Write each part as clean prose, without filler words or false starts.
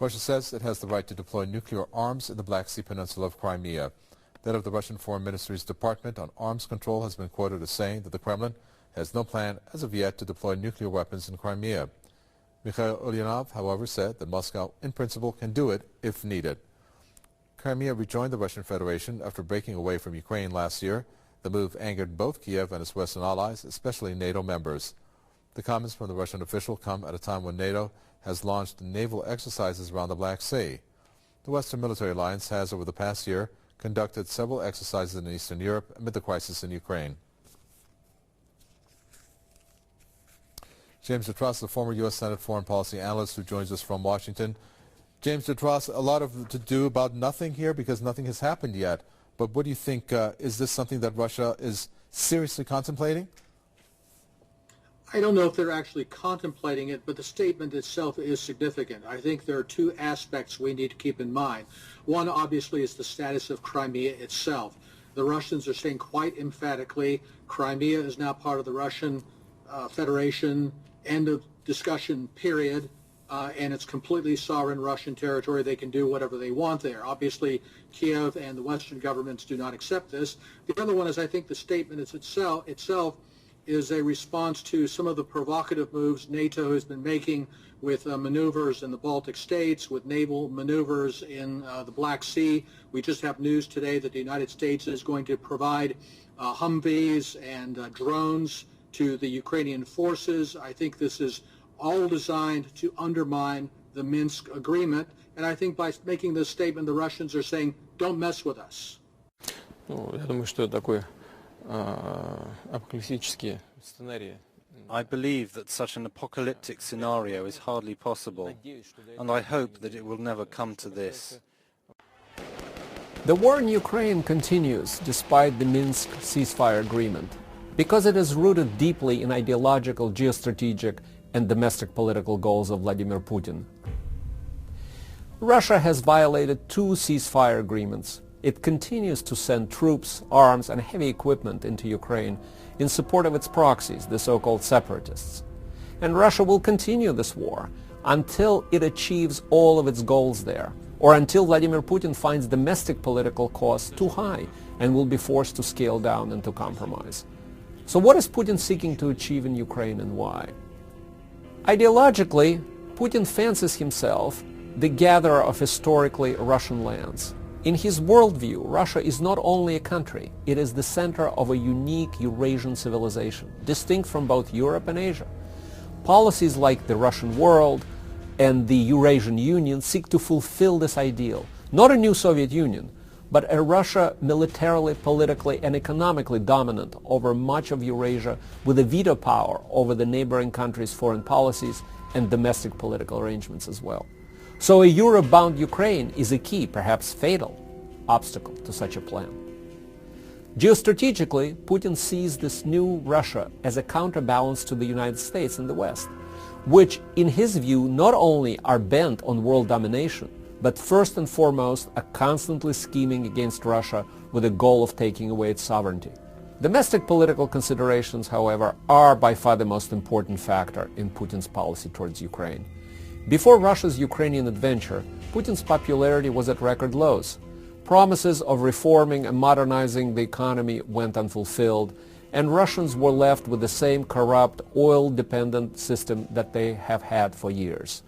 Russia says it has the right to deploy nuclear arms in the Black Sea Peninsula of Crimea. That of the Russian Foreign Ministry's Department on Arms Control has been quoted as saying that the Kremlin has no plan as of yet to deploy nuclear weapons in Crimea. Mikhail Ulyanov, however, said that Moscow, in principle, can do it if needed. Crimea rejoined the Russian Federation after breaking away from Ukraine last year. The move angered both Kiev and its Western allies, especially NATO members. The comments from the Russian official come at a time when NATO has launched naval exercises around the Black Sea. The Western Military Alliance has, over the past year, conducted several exercises in Eastern Europe amid the crisis in Ukraine. James Detross, the former U.S. Senate foreign policy analyst who joins us from Washington. James Detross, a lot of to do about nothing here because nothing has happened yet. But what do you think, is this something that Russia is seriously contemplating? I don't know if they're actually contemplating it, but the statement itself is significant. I think there are two aspects we need to keep in mind. One, obviously, is the status of Crimea itself. The Russians are saying quite emphatically, Crimea is now part of the Russian Federation, end of discussion, period, and it's completely sovereign Russian territory. They can do whatever they want there. Obviously, Kiev and the Western governments do not accept this. The other one is, I think the statement itself is a response to some of the provocative moves NATO has been making with maneuvers in the Baltic states, with naval maneuvers in the Black Sea. We just have news today that the United States is going to provide Humvees and drones to the Ukrainian forces. I think this is all designed to undermine the Minsk agreement. And I think by making this statement, the Russians are saying, don't mess with us. Я думаю, что такое apocalyptic scenario. I believe that such an apocalyptic scenario is hardly possible, and I hope that it will never come to this. The war in Ukraine continues despite the Minsk ceasefire agreement, because it is rooted deeply in ideological, geostrategic, and domestic political goals of Vladimir Putin. Russia has violated two ceasefire agreements. It continues to send troops, arms, and heavy equipment into Ukraine in support of its proxies, the so-called separatists. And Russia will continue this war until it achieves all of its goals there, or until Vladimir Putin finds domestic political costs too high and will be forced to scale down and to compromise. So what is Putin seeking to achieve in Ukraine and why? Ideologically, Putin fancies himself the gatherer of historically Russian lands. In his worldview, Russia is not only a country, it is the center of a unique Eurasian civilization, distinct from both Europe and Asia. Policies like the Russian world and the Eurasian Union seek to fulfill this ideal. Not a new Soviet Union, but a Russia militarily, politically, and economically dominant over much of Eurasia with a veto power over the neighboring countries' foreign policies and domestic political arrangements as well. So a Euro-bound Ukraine is a key, perhaps fatal, obstacle to such a plan. Geostrategically, Putin sees this new Russia as a counterbalance to the United States and the West, which, in his view, not only are bent on world domination, but first and foremost are constantly scheming against Russia with the goal of taking away its sovereignty. Domestic political considerations, however, are by far the most important factor in Putin's policy towards Ukraine. Before Russia's Ukrainian adventure, Putin's popularity was at record lows. Promises of reforming and modernizing the economy went unfulfilled, and Russians were left with the same corrupt, oil-dependent system that they have had for years.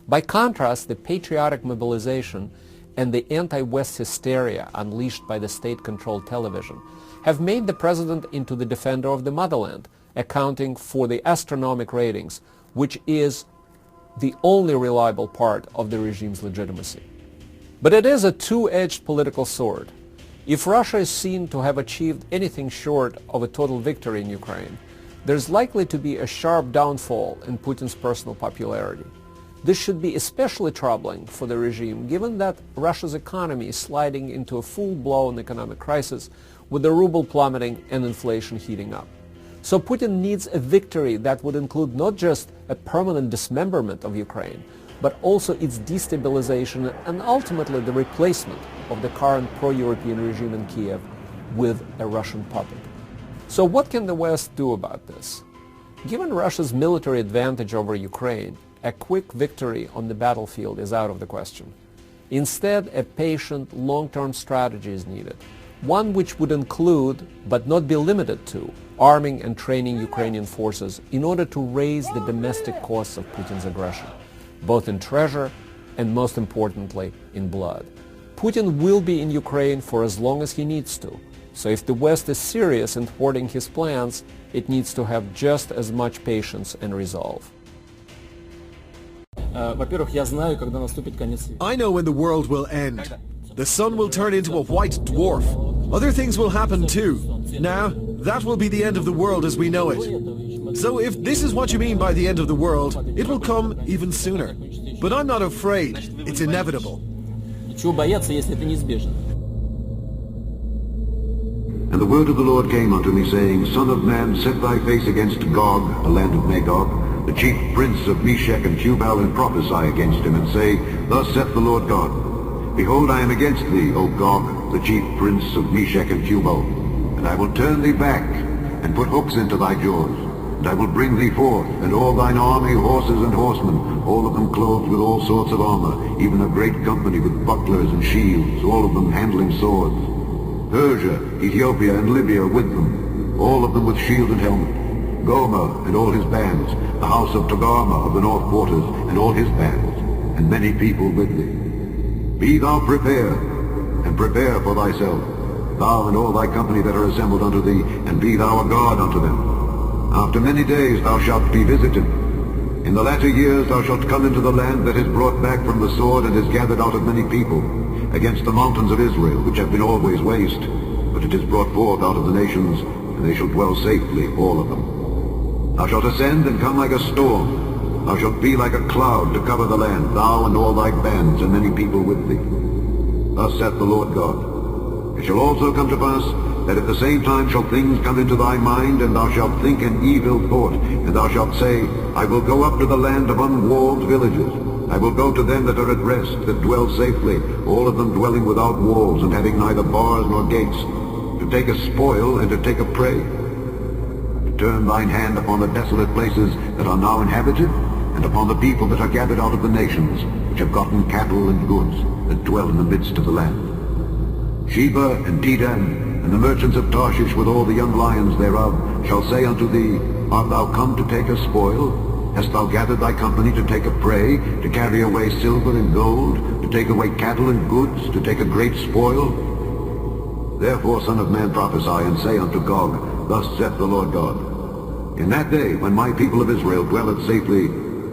By contrast, the patriotic mobilization and the anti-West hysteria unleashed by the state-controlled television have made the president into the defender of the motherland, accounting for the astronomical ratings, which is the only reliable part of the regime's legitimacy. But it is a two-edged political sword. If Russia is seen to have achieved anything short of a total victory in Ukraine, there's likely to be a sharp downfall in Putin's personal popularity. This should be especially troubling for the regime, given that Russia's economy is sliding into a full-blown economic crisis, with the ruble plummeting and inflation heating up. So Putin needs a victory that would include not just a permanent dismemberment of Ukraine, but also its destabilization and ultimately the replacement of the current pro-European regime in Kiev with a Russian puppet. So what can the West do about this? Given Russia's military advantage over Ukraine, a quick victory on the battlefield is out of the question. Instead, a patient, long-term strategy is needed, one which would include, but not be limited to, arming and training Ukrainian forces in order to raise the domestic costs of Putin's aggression, both in treasure and, most importantly, in blood. Putin will be in Ukraine for as long as he needs to, so if the West is serious in thwarting his plans, it needs to have just as much patience and resolve. I know when the world will end. The sun will turn into a white dwarf. Other things will happen too. Now, that will be the end of the world as we know it. So if this is what you mean by the end of the world, it will come even sooner. But I'm not afraid. It's inevitable. And the word of the Lord came unto me, saying, Son of man, set thy face against Gog, the land of Magog, the chief prince of Meshech and Tubal, and prophesy against him, and say, Thus saith the Lord God, Behold, I am against thee, O Gog, the chief prince of Meshech and Tubal, and I will turn thee back, and put hooks into thy jaws, and I will bring thee forth, and all thine army, horses and horsemen, all of them clothed with all sorts of armor, even a great company with bucklers and shields, all of them handling swords. Persia, Ethiopia, and Libya with them, all of them with shield and helmet. Gomer and all his bands, the house of Togarmah of the north quarters, and all his bands, and many people with thee. Be thou prepared, and prepare for thyself, thou and all thy company that are assembled unto thee, and be thou a guard unto them. After many days thou shalt be visited. In the latter years thou shalt come into the land that is brought back from the sword and is gathered out of many people, against the mountains of Israel, which have been always waste, but it is brought forth out of the nations, and they shall dwell safely, all of them. Thou shalt ascend and come like a storm. Thou shalt be like a cloud to cover the land, thou and all thy bands, and many people with thee. Thus saith the Lord God. It shall also come to pass, that at the same time shall things come into thy mind, and thou shalt think an evil thought, and thou shalt say, I will go up to the land of unwalled villages. I will go to them that are at rest, that dwell safely, all of them dwelling without walls, and having neither bars nor gates, to take a spoil and to take a prey. Turn thine hand upon the desolate places that are now inhabited, and upon the people that are gathered out of the nations, which have gotten cattle and goods, that dwell in the midst of the land. Sheba and Dedan, and the merchants of Tarshish with all the young lions thereof, shall say unto thee, Art thou come to take a spoil? Hast thou gathered thy company to take a prey, to carry away silver and gold, to take away cattle and goods, to take a great spoil? Therefore, Son of man, prophesy, and say unto Gog, Thus saith the Lord God, In that day, when my people of Israel dwelleth safely,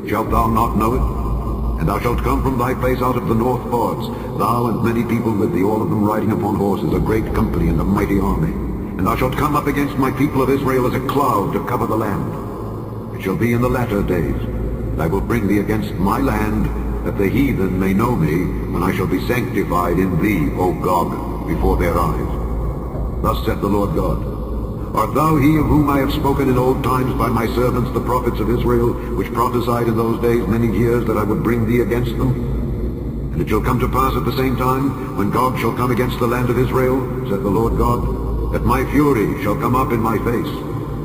shalt thou not know it? And thou shalt come from thy place out of the north parts, thou and many people with thee, all of them riding upon horses, a great company and a mighty army. And thou shalt come up against my people of Israel as a cloud to cover the land. It shall be in the latter days, that I will bring thee against my land, that the heathen may know me, when I shall be sanctified in thee, O Gog, before their eyes. Thus saith the Lord God, Art thou he of whom I have spoken in old times by my servants the prophets of Israel, which prophesied in those days many years that I would bring thee against them? And it shall come to pass at the same time, when Gog shall come against the land of Israel, saith the Lord God, that my fury shall come up in my face,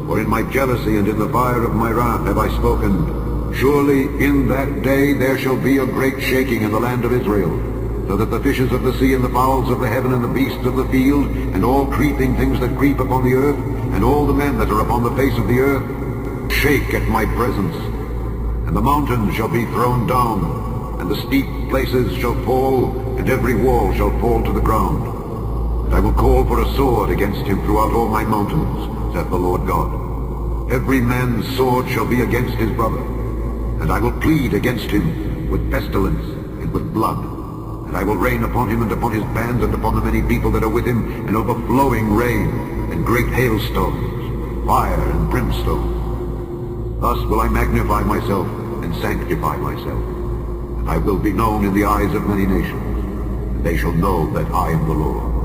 for in my jealousy and in the fire of my wrath have I spoken. Surely in that day there shall be a great shaking in the land of Israel, so that the fishes of the sea and the fowls of the heaven and the beasts of the field, and all creeping things that creep upon the earth, and all the men that are upon the face of the earth, shake at my presence. And the mountains shall be thrown down, and the steep places shall fall, and every wall shall fall to the ground. And I will call for a sword against him throughout all my mountains, saith the Lord God. Every man's sword shall be against his brother, and I will plead against him with pestilence and with blood. And I will rain upon him and upon his bands and upon the many people that are with him, an overflowing rain, and great hailstones, fire and brimstone. Thus will I magnify myself and sanctify myself, and I will be known in the eyes of many nations, and they shall know that I am the Lord.